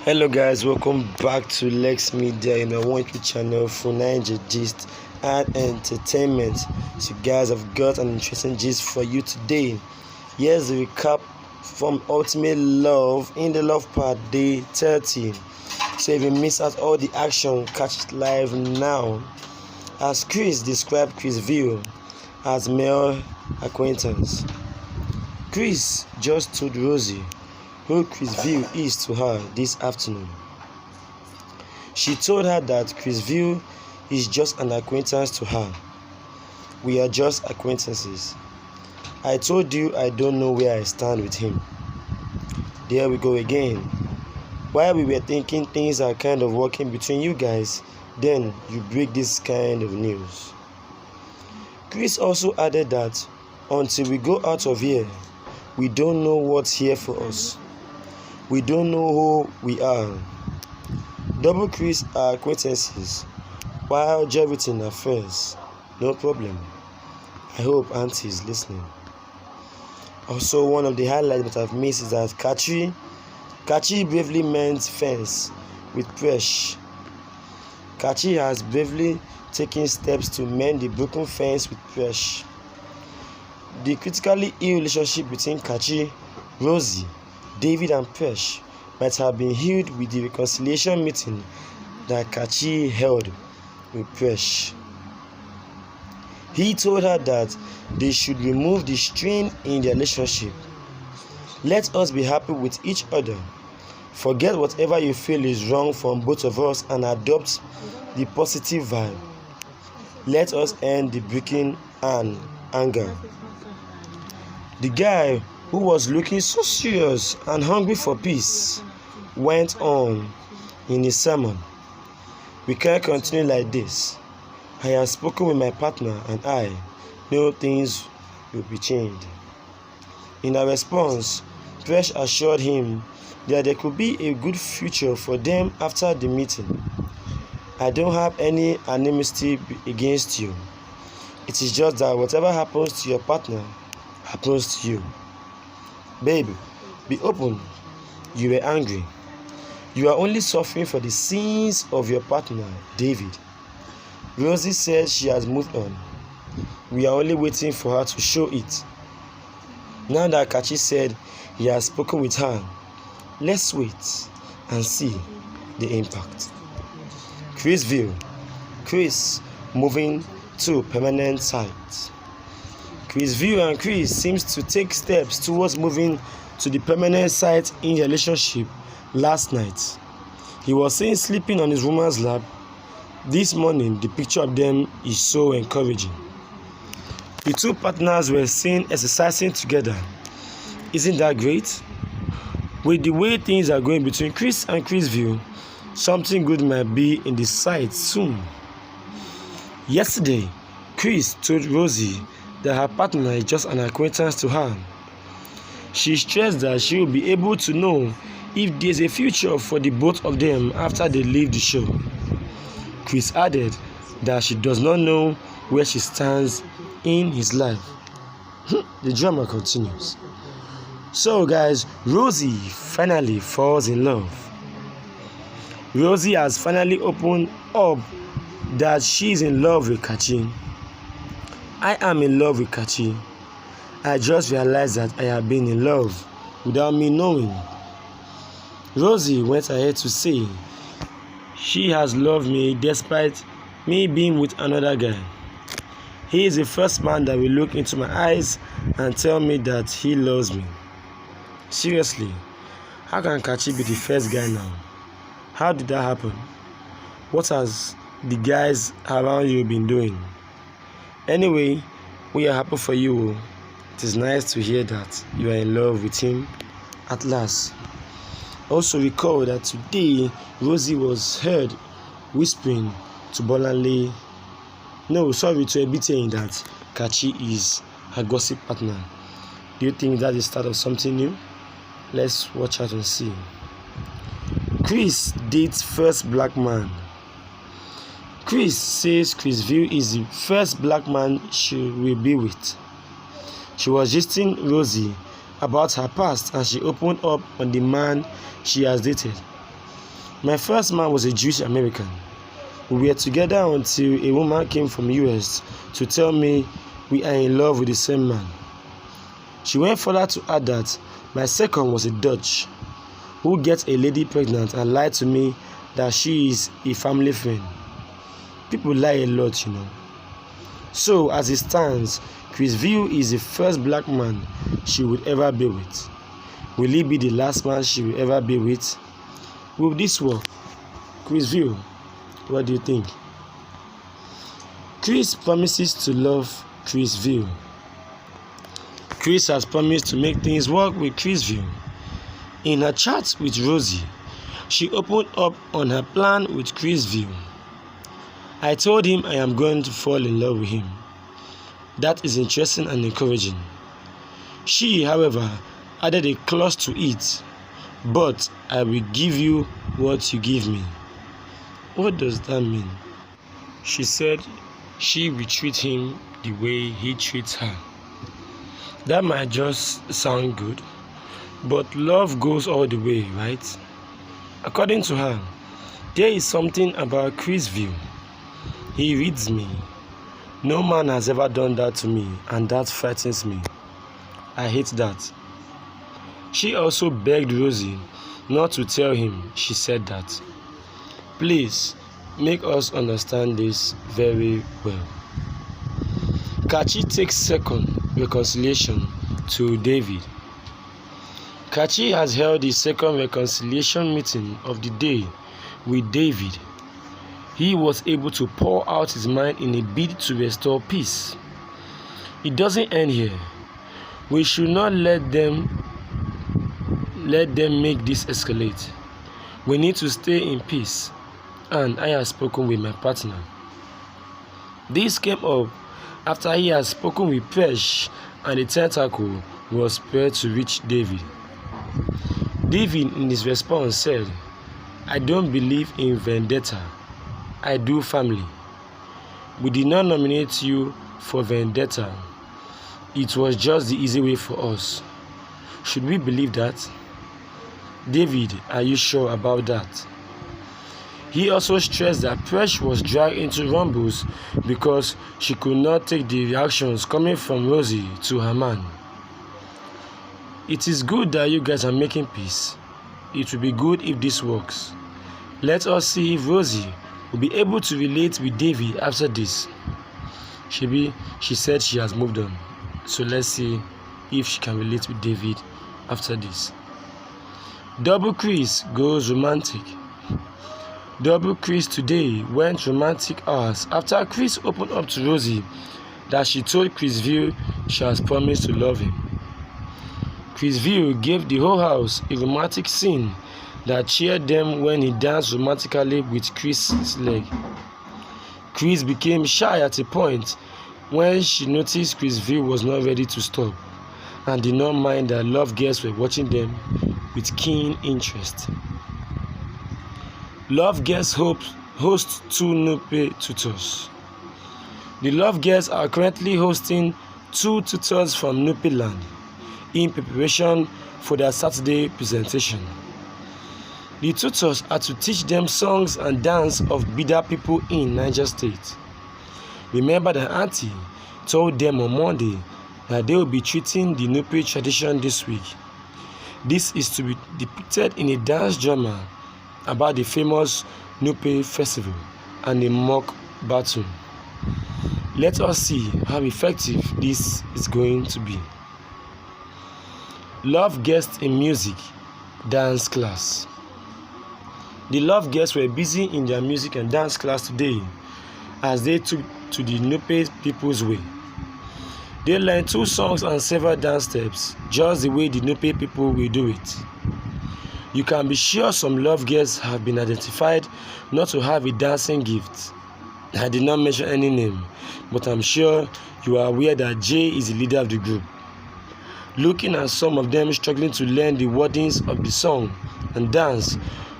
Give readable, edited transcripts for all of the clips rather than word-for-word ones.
Hello guys, welcome back to LEXX Media, one YouTube channel for Niger gist and entertainment. So guys, I've got an interesting gist for you today. Here's the recap from Ultimate Love in the Love Part Day 30. So if you miss out all the action, catch it live now. As Chris described Chris View as male acquaintance. Chris just told Rosie who Chris View is to her this afternoon. She told her that Chris View is just an acquaintance to her. We are just acquaintances. I told you I don't know where I stand with him. There we go again. While we were thinking things are kind of working between you guys, then you break this kind of news. Chris also added that until we go out of here, we don't know what's here for us. We don't know who we are. Double Chris are acquaintances, while Jerriton are friends. No problem. I hope Aunty is listening. Also, one of the highlights that I've missed is that Kachi bravely mends fence with Presh. Kachi has bravely taken steps to mend the broken fence with Presh. The critically ill relationship between Kachi, Rosie, David and Presh might have been healed with the reconciliation meeting that Kachi held with Presh. He told her that they should remove the strain in their relationship. Let us be happy with each other. Forget whatever you feel is wrong from both of us and adopt the positive vibe. Let us end the bickering and anger. The guy who was looking so serious and hungry for peace went on in his sermon. We can't continue like this. I have spoken with my partner and I know things will be changed. In a response, Presh assured him that there could be a good future for them after the meeting. I don't have any animosity against you. It is just that whatever happens to your partner happens to you. Baby, be open. You were angry. You are only suffering for the sins of your partner, David. Rosie said she has moved on. We are only waiting for her to show it. Now that Kachi said he has spoken with her, let's wait and see the impact. Chris View. Chris moving to permanent site. Chris View and Chris seems to take steps towards moving to the permanent site in their relationship last night. He was seen sleeping on his woman's lap. This morning, the picture of them is so encouraging. The two partners were seen exercising together. Isn't that great? With the way things are going between Chris and Chris View, something good might be in the sight soon. Yesterday, Chris told Rosie that her partner is just an acquaintance to her. She stressed that she will be able to know if there's a future for the both of them after they leave the show. Chris added that she does not know where she stands in his life. The drama continues. So guys, Rosie finally falls in love. Rosie has finally opened up that she's in love with Kachi. I am in love with Kachi. I just realized that I have been in love without me knowing. Rosie went ahead to say she has loved me despite me being with another guy. He is the first man that will look into my eyes and tell me that he loves me. Seriously, how can Kachi be the first guy now? How did that happen? What has the guys around you been doing? Anyway, we are happy for you. It is nice to hear that you are in love with him at last. Also recall that today Rosie was heard whispering to Bolanle, to Ebite, that Kachi is her gossip partner. Do you think that is the start of something new? Let's watch out and see. Chris dates first black man. Chris says Chris View is the first black man she will be with. She was gisting Rosie about her past and she opened up on the man she has dated. My first man was a Jewish American. We were together until a woman came from US to tell me we are in love with the same man. She went further to add that my second was a Dutch who gets a lady pregnant and lied to me that she is a family friend. People lie a lot, So, as it stands, Chris View is the first black man she would ever be with. Will he be the last man she will ever be with? Will this work? Chris View, what do you think? Chris promises to love Chris View. Chris has promised to make things work with Chris View. In her chat with Rosie, she opened up on her plan with Chris View. I told him I am going to fall in love with him. That is interesting and encouraging. She, however, added a clause to it, but I will give you what you give me. What does that mean? She said she will treat him the way he treats her. That might just sound good, but love goes all the way, right? According to her, there is something about Chris View. He reads me. No man has ever done that to me, and that frightens me. I hate that. She also begged Rosie not to tell him she said that. Please, make us understand this very well. Kachi takes second reconciliation to David. Kachi has held the second reconciliation meeting of the day with David. He was able to pour out his mind in a bid to restore peace. It doesn't end here. We should not let them make this escalate. We need to stay in peace. And I have spoken with my partner. This came up after he had spoken with Presh, and the tentacle was spread to reach David. David, in his response, said, I don't believe in vendetta. I do family. We did not nominate you for vendetta. It was just the easy way for us. Should we believe that? David, are you sure about that? He also stressed that Presh was dragged into rumbles because she could not take the reactions coming from Rosie to her man. It is good that you guys are making peace. It will be good if this works. Let us see if Rosie will be able to relate with David after this. She said she has moved on. So let's see if she can relate with David after this. Double Chris goes romantic. Double Chris today went romantic hours after Chris opened up to Rosie that she told Chris View she has promised to love him. Chris View gave the whole house a romantic scene that cheered them when he danced romantically with Chris's leg. Chris became shy at a point when she noticed Chris View was not ready to stop and did not mind that love girls were watching them with keen interest. Love Girls host 2 Nupe tutors. The Love Girls are currently hosting 2 tutors from Nupe land in preparation for their Saturday presentation. The tutors are to teach them songs and dance of Bida people in Niger State. Remember that Aunty told them on Monday that they will be treating the Nupe tradition this week. This is to be depicted in a dance drama about the famous Nupe festival and a mock battle. Let us see how effective this is going to be. Love guests in music dance class. The Love guests were busy in their music and dance class today as they took to the Nupe people's way. They learned 2 songs and several dance steps, just the way the Nupe people will do it. You can be sure some Love girls have been identified not to have a dancing gift. I did not mention any name, but I'm sure you are aware that Jay is the leader of the group. Looking at some of them struggling to learn the wordings of the song and dance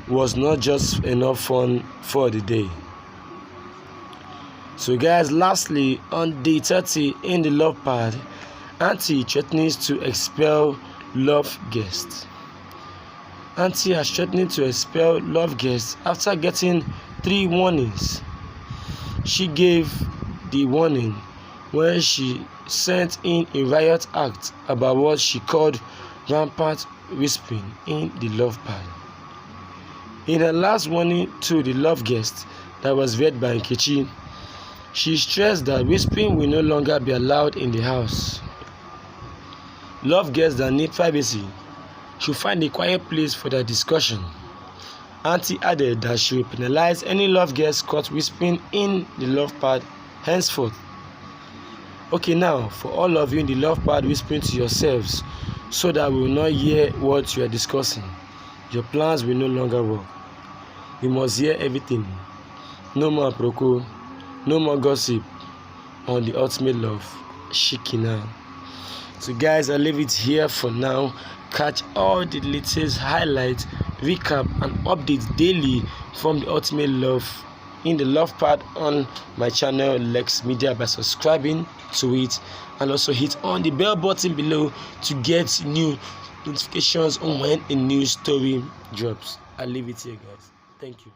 was not just enough fun for the day. So guys, lastly, on day 30 in the love pad, Aunty threatens to expel love guests. Aunty is threatening to expel love guests after getting 3 warnings. She gave the warning when she sent in a riot act about what she called rampant whispering in the love pad. In her last warning to the love guest that was read by Kachi, she stressed that whispering will no longer be allowed in the house. Love guests that need privacy should find a quiet place for their discussion. Aunty added that she will penalize any love guest caught whispering in the love pad henceforth. Okay, now for all of you in the love pad whispering to yourselves so that we will not hear what you are discussing, your plans will no longer work. We must hear everything. No more aproko, no more gossip on the ultimate love, Shikina. So guys, I leave it here for now. Catch all the latest highlights, recap and updates daily from the ultimate love in the love part on my channel LEXX Media by subscribing to it, and also hit on the bell button below to get new notifications on when a new story drops. I leave it here, guys. Thank you.